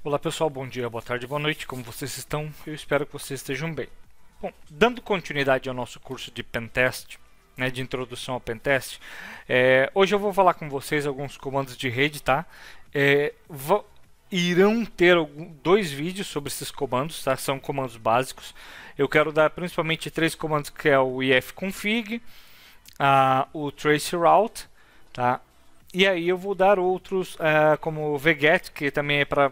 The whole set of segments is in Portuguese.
Olá pessoal, bom dia, boa tarde, boa noite, como vocês estão? Eu espero que vocês estejam bem. Bom, dando continuidade ao nosso curso de Pentest, né, de introdução ao Pentest, hoje eu vou falar com vocês alguns comandos de rede, tá? Irão ter dois vídeos sobre esses comandos, tá? São comandos básicos. Eu quero dar principalmente três comandos, que é o ifconfig, o traceroute, tá? E aí eu vou dar outros, como o vget, que também é para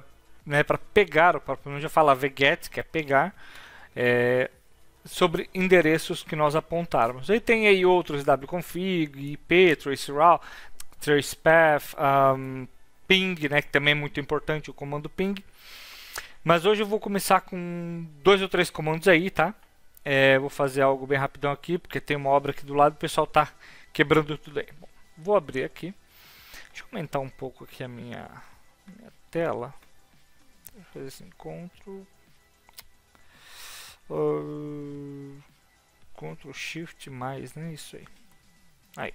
pegar, o próprio nome já fala vget, que é pegar, sobre endereços que nós apontarmos. Aí tem aí outros wconfig, ip, traceroute, tracepath, ping, né, que também é muito importante o comando ping. Mas hoje eu vou começar com dois ou três comandos aí, tá? Vou fazer algo bem rapidão aqui, porque tem uma obra aqui do lado e o pessoal tá quebrando tudo aí. Bom, vou abrir aqui. Deixa eu aumentar um pouco aqui a minha tela. Vou fazer assim, Ctrl Shift mais, né? Isso aí. Aí.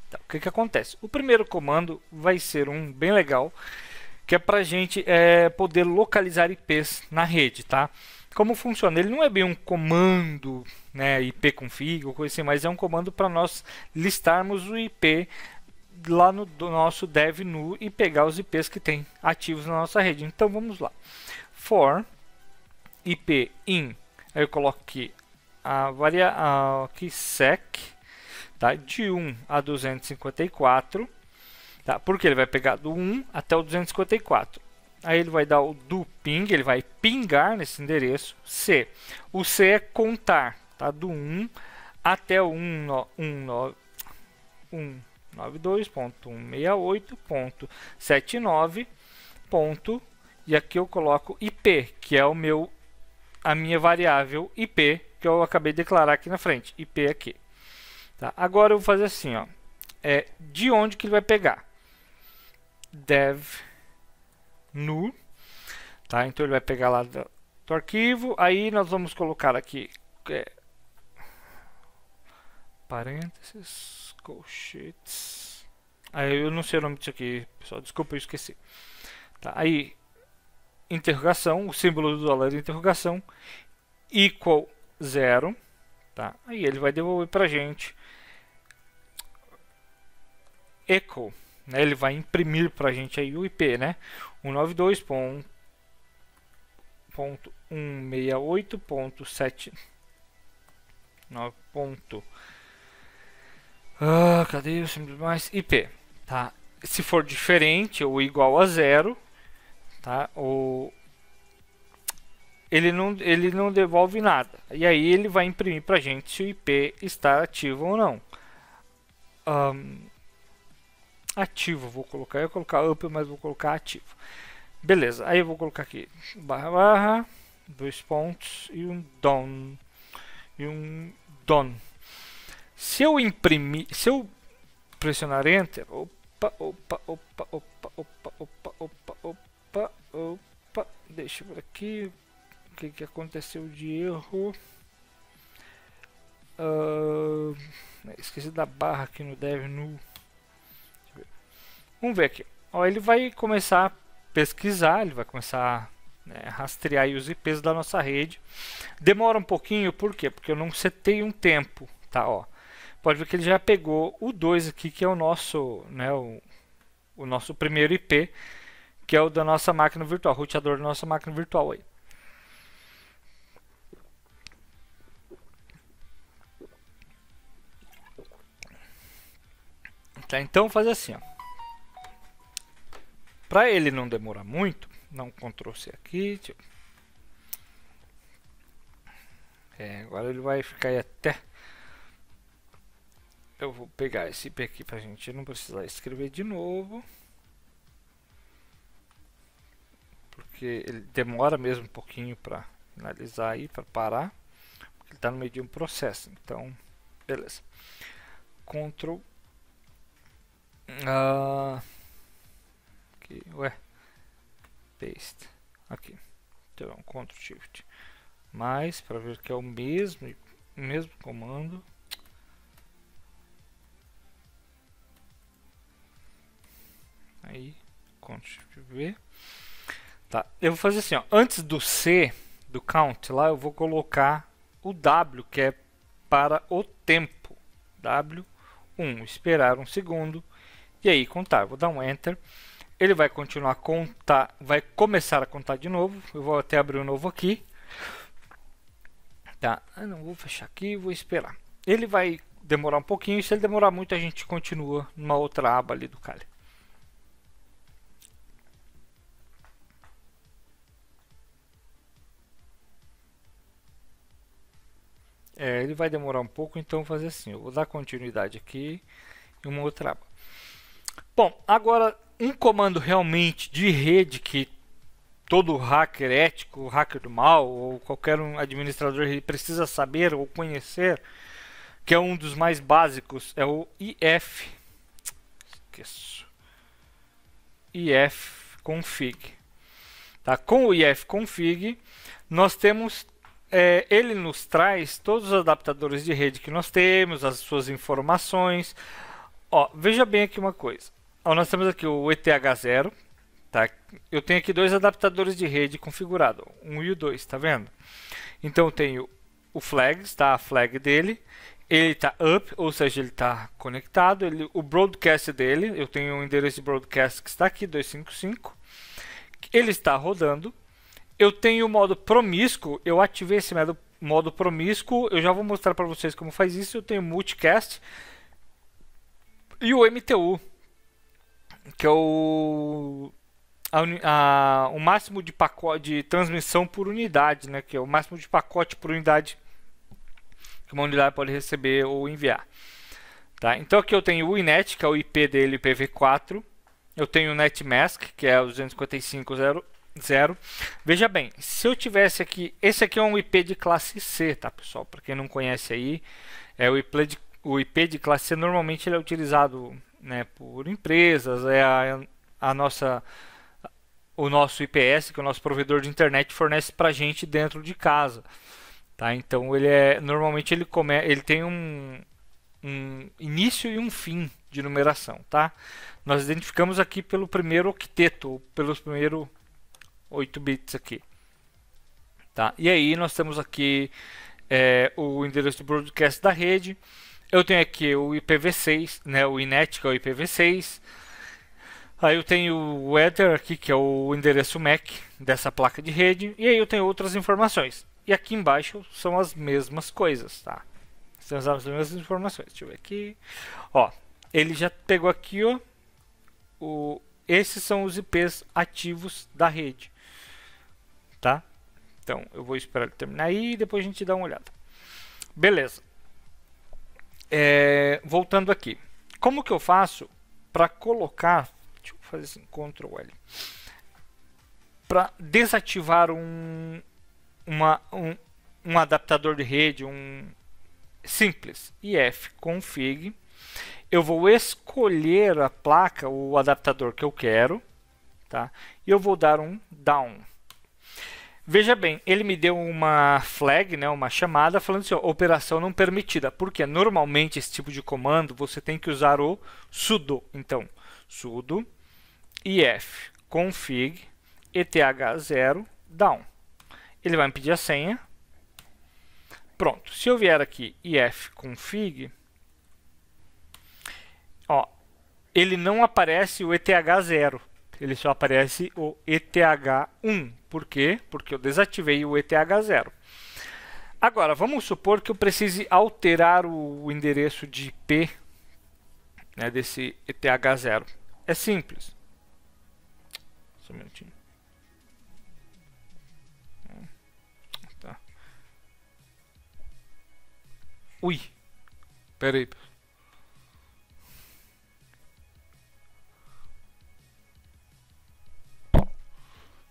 Então, o que que acontece? O primeiro comando vai ser um bem legal, que é para a gente poder localizar IPs na rede, tá? Como funciona? Ele não é bem um comando, né, ipconfig ou coisa assim, mas é um comando para nós listarmos o IP lá no nosso dev.nu e pegar os IPs que tem ativos na nossa rede. Então vamos lá. For IP in, aí eu coloco aqui aqui sec, tá? De 1 a 254, tá? Porque ele vai pegar do 1 até o 254. Aí ele vai dar o do ping, ele vai pingar nesse endereço. C. O C é contar, tá? Do 1 até o 192.168.79. E aqui eu coloco IP, que é a minha variável IP, que eu acabei de declarar aqui na frente. IP aqui. Tá? Agora eu vou fazer assim, ó. De onde que ele vai pegar? Dev.nu, tá? Então ele vai pegar lá do arquivo. Aí nós vamos colocar aqui parênteses, colchetes. Aí eu não sei o nome disso aqui, pessoal. Desculpa, eu esqueci. Tá? Aí interrogação, o símbolo do dólar de interrogação, equal 0, tá? Aí ele vai devolver para a gente echo, né? Ele vai imprimir para a gente aí o IP, né? 192.168.79. Cadê o símbolo mais? IP, tá? Se for diferente ou igual a 0, tá? Ele não devolve nada. E aí ele vai imprimir para a gente se o IP está ativo ou não. Ativo, eu colocar up, mas vou colocar ativo. Beleza, aí eu vou colocar aqui // 2 pontos e um done. Se eu pressionar enter, deixa eu ver aqui o que aconteceu de erro. Esqueci da barra aqui no dev.nu. Vamos ver aqui. Ó, ele vai começar a pesquisar, ele vai começar a rastrear aí os IPs da nossa rede. Demora um pouquinho, por quê? Porque eu não setei um tempo, tá? Ó, pode ver que ele já pegou o 2 aqui, que é o nosso, né, o nosso primeiro IP, que é o da nossa máquina virtual, roteador da nossa máquina virtual aí. Tá, então fazer assim, ó. Para ele não demorar muito, dá um Ctrl C aqui. Agora ele vai ficar aí até. Eu vou pegar esse IP aqui para a gente não precisar escrever de novo, porque ele demora mesmo um pouquinho para finalizar aí, para parar, porque ele está no meio de um processo. Então, beleza. Ctrl aqui, paste aqui. Então, Ctrl Shift mais para ver que é o mesmo comando. Aí, Ctrl Shift V. Tá? Eu vou fazer assim, ó, antes do C, do count lá, eu vou colocar o W, que é para o tempo. W1, esperar um segundo, e aí contar. Vou dar um Enter. Ele vai continuar a contar, vai começar a contar de novo. Eu vou até abrir um novo aqui. Tá? Eu não vou fechar aqui, vou esperar. Ele vai demorar um pouquinho, se ele demorar muito a gente continua numa outra aba ali do Kali. Ele vai demorar um pouco, então vou fazer assim, eu vou dar continuidade aqui em uma outra aba. Bom, agora um comando realmente de rede que todo hacker ético, hacker do mal ou qualquer administrador precisa saber ou conhecer, que é um dos mais básicos, é o ifconfig. Tá? Com o ifconfig, nós temos, ele nos traz todos os adaptadores de rede que nós temos, as suas informações. Ó, veja bem aqui uma coisa. Ó, nós temos aqui o ETH0. Tá? Eu tenho aqui dois adaptadores de rede configurados, um e o 2, tá vendo? Então eu tenho o flags, tá? A flag dele, ele está up, ou seja, ele está conectado. O broadcast dele, eu tenho um endereço de broadcast que está aqui, 255. Ele está rodando. Eu tenho o modo promíscuo, eu ativei esse modo promíscuo, eu já vou mostrar para vocês como faz isso. Eu tenho o multicast e o MTU, que é o máximo de pacote de transmissão por unidade, né? Que é o máximo de pacote por unidade que uma unidade pode receber ou enviar. Tá? Então aqui eu tenho o iNet, que é o IP dele, IPv4. Eu tenho o NetMask, que é o 255.0.0. Veja bem, se eu tivesse aqui, esse aqui é um IP de classe C, tá, pessoal? Para quem não conhece aí, é o IP de classe C. Normalmente ele é utilizado, né, por empresas, o nosso IPS, que é o nosso provedor de internet, fornece para a gente dentro de casa. Tá? Então normalmente ele tem um início e um fim de numeração. Tá? Nós identificamos aqui pelo primeiro octeto, ou pelos primeiros 8 bits aqui. Tá? E aí nós temos aqui o endereço de broadcast da rede. Eu tenho aqui o IPv6, né, o iNet, que é o IPv6. Aí eu tenho o header aqui, que é o endereço MAC dessa placa de rede. E aí eu tenho outras informações. E aqui embaixo são as mesmas coisas, tá? São as mesmas informações. Deixa eu ver aqui. Ó, ele já pegou aqui, ó. Esses são os IPs ativos da rede. Tá? Então, eu vou esperar ele terminar aí e depois a gente dá uma olhada. Beleza. Voltando aqui. Como que eu faço para colocar... Deixa eu fazer assim, Ctrl L. Para desativar um adaptador de rede, simples, ifconfig. Eu vou escolher a placa, o adaptador que eu quero, tá? E eu vou dar um down. Veja bem, ele me deu uma flag, né, uma chamada falando assim, ó, operação não permitida. Porque normalmente esse tipo de comando você tem que usar o sudo. Então, sudo ifconfig eth0 down. Ele vai me pedir a senha. Pronto. Se eu vier aqui ifconfig, ó, ele não aparece o eth0. Ele só aparece o eth1. Por quê? Porque eu desativei o eth0. Agora, vamos supor que eu precise alterar o endereço de IP, né, desse eth0. É simples. Só um minutinho. Tá. Ui. Pera aí.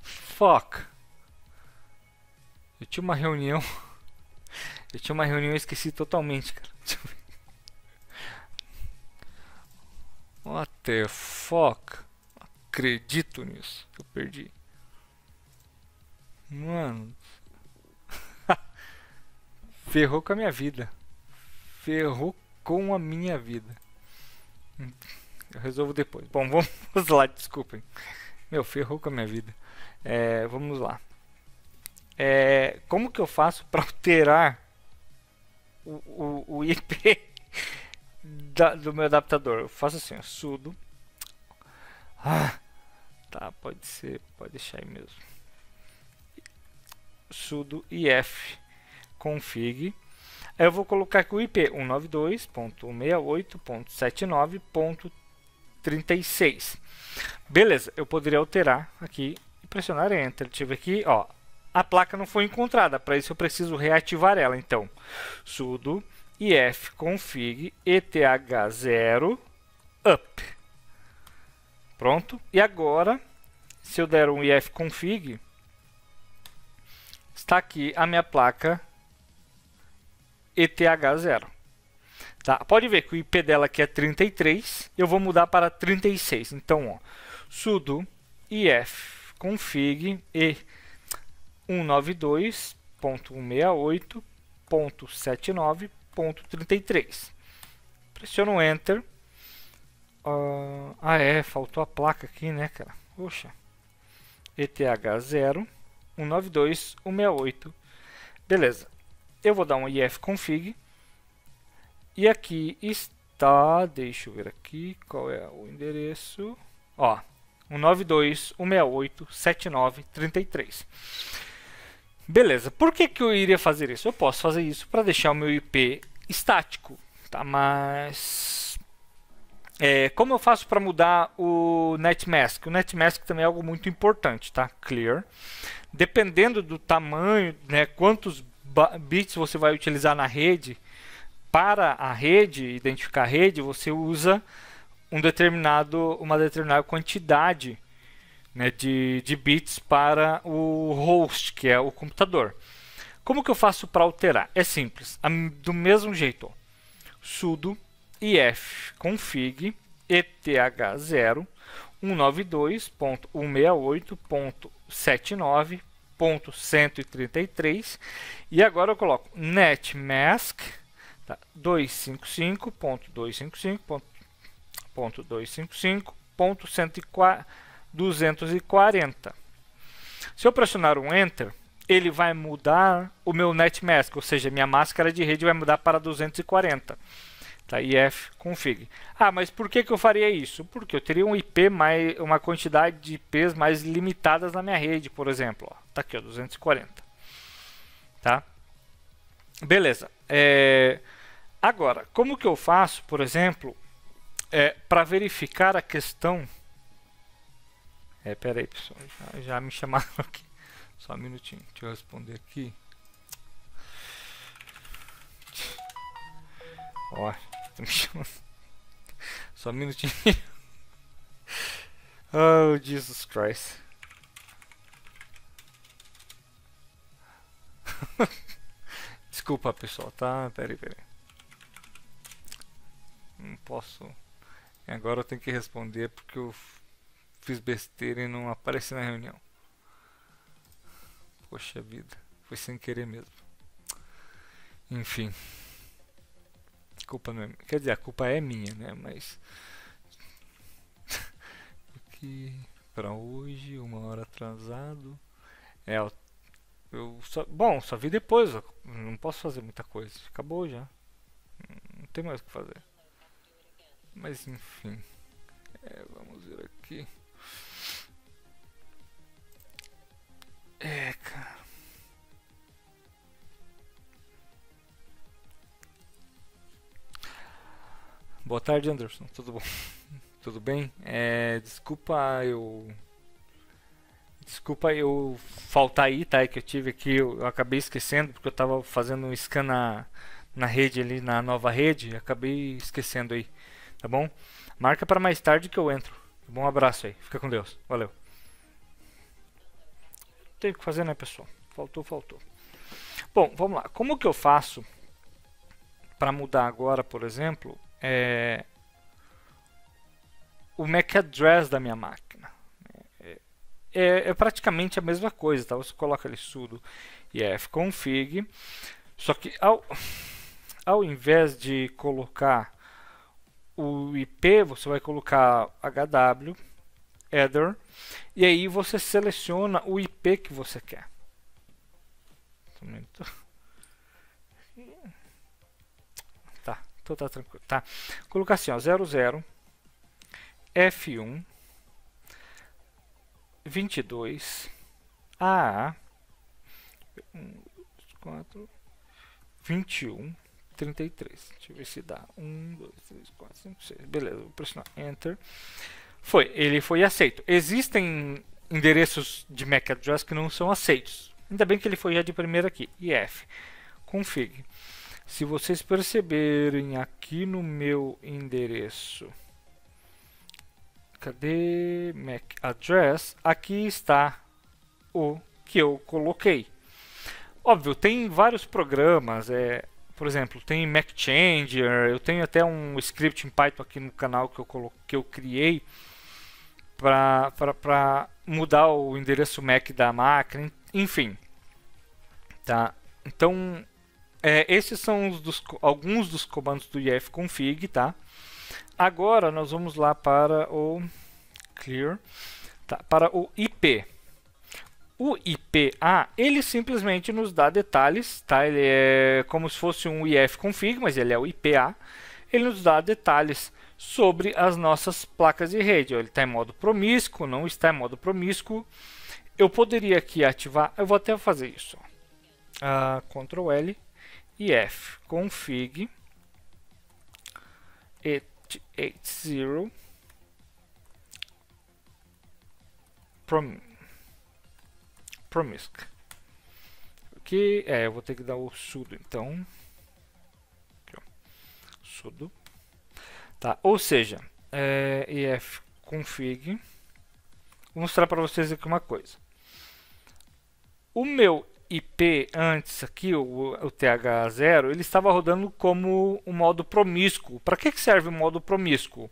Fuck. Eu tinha uma reunião. Eu tinha uma reunião e esqueci totalmente, cara. Deixa eu ver. What the fuck? Acredito nisso. Eu perdi. Mano. Ferrou com a minha vida. Ferrou com a minha vida. Eu resolvo depois. Bom, vamos lá, desculpem. Meu, ferrou com a minha vida. Vamos lá. Como que eu faço para alterar o IP do meu adaptador? Eu faço assim, ó, sudo. Tá, pode ser, pode deixar aí mesmo. Sudo if config. Aí eu vou colocar aqui o IP 192.168.79.36. Beleza, eu poderia alterar aqui e pressionar Enter. Deixa eu ver aqui, ó. A placa não foi encontrada, para isso eu preciso reativar ela. Então, sudo if config eth0 up. Pronto. E agora, se eu der um if config, está aqui a minha placa ETH0. Tá? Pode ver que o IP dela aqui é 33, eu vou mudar para 36. Então, ó, sudo if config e 192.168.79.33. Pressiono Enter. Faltou a placa aqui, né, cara? Poxa. ETH0 192.168. Beleza. Eu vou dar um if config. E aqui está, deixa eu ver aqui qual é o endereço. Ó, 192.168.79.33. Beleza. Por que eu iria fazer isso? Eu posso fazer isso para deixar o meu IP estático, tá? Mas como eu faço para mudar o netmask? O netmask também é algo muito importante, tá? Clear. Dependendo do tamanho, né, quantos bits você vai utilizar na rede, para a rede, identificar a rede, você usa uma determinada quantidade, né, de bits para o host, que é o computador. Como que eu faço para alterar? É simples, do mesmo jeito. Ó. Sudo if config eth0 192.168.79.133 e agora eu coloco netmask 255.255.240. Se eu pressionar um Enter, ele vai mudar o meu netmask, ou seja, minha máscara de rede vai mudar para 240. Tá? if config. Mas por que eu faria isso? Porque eu teria um IP uma quantidade de IPs mais limitadas na minha rede, por exemplo. Ó, tá aqui, ó, 240. Tá? Beleza. Agora, como que eu faço, por exemplo, para verificar a questão... Pera aí, pessoal, já me chamaram aqui. Só um minutinho, deixa eu responder aqui. Ó, tá me chamando. Só um minutinho. Oh, Jesus Christ. Desculpa, pessoal, tá? Pera aí. Não posso... Agora eu tenho que responder porque eu fiz besteira e não apareci na reunião. Poxa vida, foi sem querer mesmo. Enfim. A culpa não é... Quer dizer, a culpa é minha, né? Mas... aqui... Pra hoje, 1 hora atrasado. Bom, só vi depois. Eu não posso fazer muita coisa. Acabou já. Não tem mais o que fazer. Mas enfim. Vamos ver aqui. Cara. Boa tarde, Anderson. Tudo bom? Tudo bem? Desculpa eu faltar aí, tá? Que eu tive aqui, eu acabei esquecendo porque eu tava fazendo um scan na rede ali, na nova rede, acabei esquecendo aí, tá bom? Marca para mais tarde que eu entro. Um abraço aí, fica com Deus, valeu. Tem o que fazer, né, pessoal? Faltou. Bom, vamos lá. Como que eu faço para mudar agora, por exemplo, o MAC address da minha máquina? É praticamente a mesma coisa, tá? Você coloca ali sudo if config, só que ao invés de colocar o IP, você vai colocar HW header, e aí você seleciona o IP que você quer. Tá, então tá tranquilo, tá? Colocar assim, ó, 00 F1 22 AA 4 21 33. Deixa eu ver se dá. 1, 2, 3, 4, 5, 6. Beleza, vou pressionar Enter. Ele foi aceito. Existem endereços de MAC address que não são aceitos. Ainda bem que ele foi já de primeira aqui. IF config. Se vocês perceberem aqui no meu endereço, cadê MAC address? Aqui está o que eu coloquei. Óbvio, tem vários programas, por exemplo, tem Mac Changer, eu tenho até um script em Python aqui no canal que eu criei para mudar o endereço MAC da máquina, enfim. Tá? Então, esses são alguns dos comandos do ifconfig, tá? Agora nós vamos lá para o clear, tá? Para o IP. O IPA, ele simplesmente nos dá detalhes, tá? Ele é como se fosse um ifconfig, mas ele é o IPA. Ele nos dá detalhes sobre as nossas placas de rede. Ele está em modo promíscuo, não está em modo promíscuo. Eu poderia aqui ativar, eu vou até fazer isso. Ctrl L, ifconfig 880 promisc. Aqui, eu vou ter que dar o sudo, então. Aqui, ó. Sudo. Tá, ou seja, ifconfig. Vou mostrar para vocês aqui uma coisa. O meu IP antes aqui, o TH0, ele estava rodando como um modo promíscuo. Para que serve o modo promíscuo?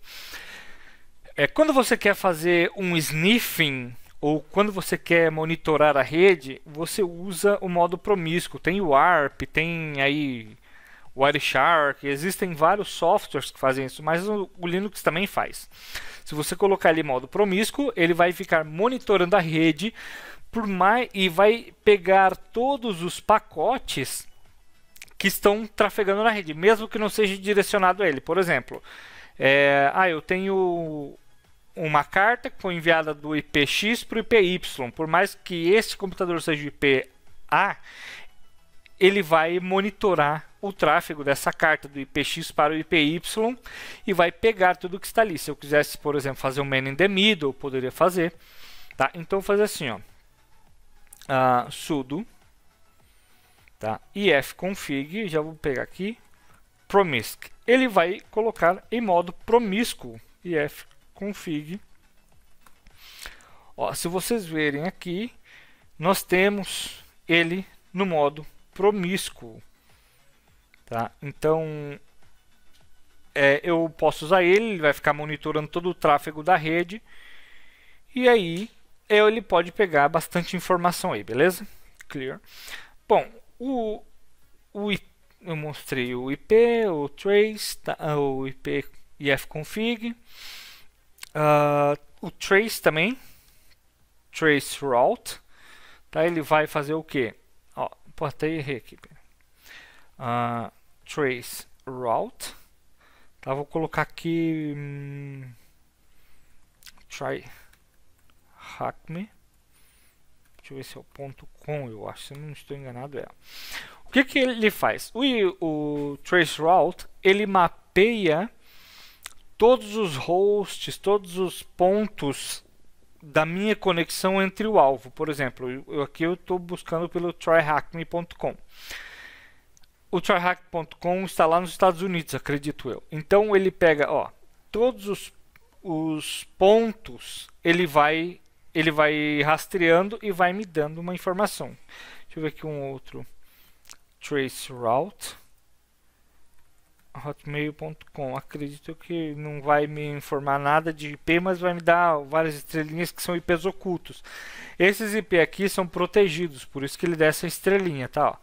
Quando você quer fazer um sniffing ou quando você quer monitorar a rede, você usa o modo promíscuo. Tem o ARP, tem aí o Wireshark, existem vários softwares que fazem isso, mas o Linux também faz. Se você colocar ali modo promíscuo, ele vai ficar monitorando a rede e vai pegar todos os pacotes que estão trafegando na rede, mesmo que não seja direcionado a ele. Por exemplo, eu tenho uma carta que foi enviada do IP X para o IP Y. Por mais que esse computador seja o IP A, ele vai monitorar o tráfego dessa carta do IP X para o IP Y e vai pegar tudo que está ali. Se eu quisesse, por exemplo, fazer um man in the middle, eu poderia fazer. Tá? Então, eu vou fazer assim, ó. Sudo, tá? ifconfig, já vou pegar aqui, promisc. Ele vai colocar em modo promíscuo, ifconfig. Se vocês verem aqui, nós temos ele no modo promíscuo, tá? Então, eu posso usar ele vai ficar monitorando todo o tráfego da rede, e aí ele pode pegar bastante informação aí, beleza? Clear. Bom, eu mostrei o IP, o trace, tá? O IP ifconfig, o trace também, trace route, tá? Ele vai fazer o que? Até errei aqui. Trace route, tá? Vou colocar aqui try hackme. Deixa eu ver se é o .com, eu acho, se eu não estou enganado, O que ele faz? O traceroute, ele mapeia todos os hosts, todos os pontos da minha conexão entre o alvo. Por exemplo, aqui eu estou buscando pelo tryhackme.com. O tryhack.com está lá nos Estados Unidos, acredito eu. Então ele pega, todos os pontos, ele vai rastreando e vai me dando uma informação. Deixa eu ver aqui um outro. Traceroute hotmail.com. Acredito que não vai me informar nada de IP, mas vai me dar várias estrelinhas que são IPs ocultos. Esses IP aqui são protegidos, por isso que ele dá essa estrelinha, tá?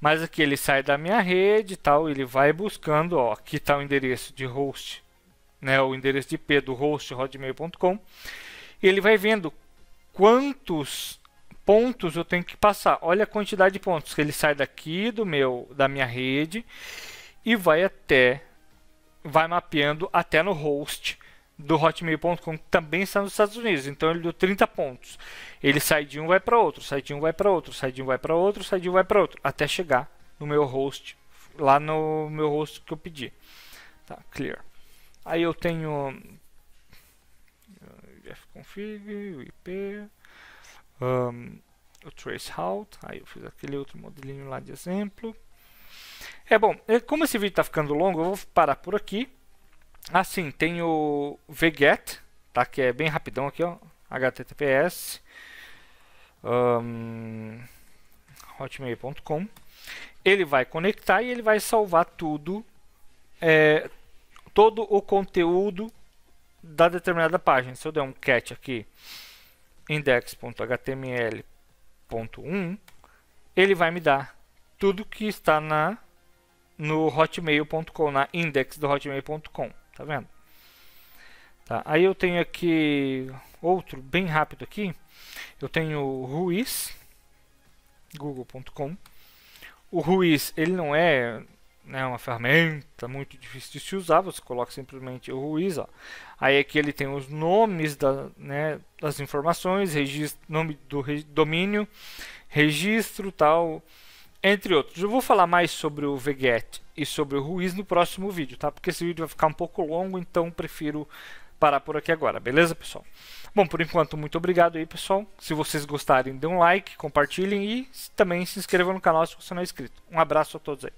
Mas aqui ele sai da minha rede, tal, ele vai buscando, aqui está o endereço de host, né, o endereço de IP do host hotmail.com. e ele vai vendo quantos pontos eu tenho que passar. Olha a quantidade de pontos que ele sai daqui da minha rede e vai mapeando até no host do hotmail.com, que também está nos Estados Unidos. Então ele deu 30 pontos. Ele sai de um, vai para outro, sai de um, vai para outro, sai de um, vai para outro, sai de um, vai para outro, até chegar no meu host, lá no meu host que eu pedi. Tá, clear. Aí eu tenho fconfig, o IP, o traceroute. Aí eu fiz aquele outro modelinho lá de exemplo. Bom, como esse vídeo está ficando longo, eu vou parar por aqui. Assim, tem o vget, tá, que é bem rapidão aqui, ó, https hotmail.com. Ele vai conectar e ele vai salvar tudo, todo o conteúdo da determinada página. Se eu der um cat aqui, index.html.1, ele vai me dar tudo que está no hotmail.com, na index do hotmail.com. Tá vendo? Tá, aí eu tenho aqui outro bem rápido aqui. Eu tenho o Ruiz, google.com. O Ruiz, ele não é, né, uma ferramenta muito difícil de se usar. Você coloca simplesmente o Ruiz, ó. Aí aqui ele tem os nomes das informações, nome do domínio, registro, tal, entre outros. Eu vou falar mais sobre o vget e sobre o Ruiz no próximo vídeo, tá? Porque esse vídeo vai ficar um pouco longo, então prefiro parar por aqui agora, beleza, pessoal? Bom, por enquanto, muito obrigado aí, pessoal. Se vocês gostarem, dê um like, compartilhem e também se inscrevam no canal se você não é inscrito. Um abraço a todos aí.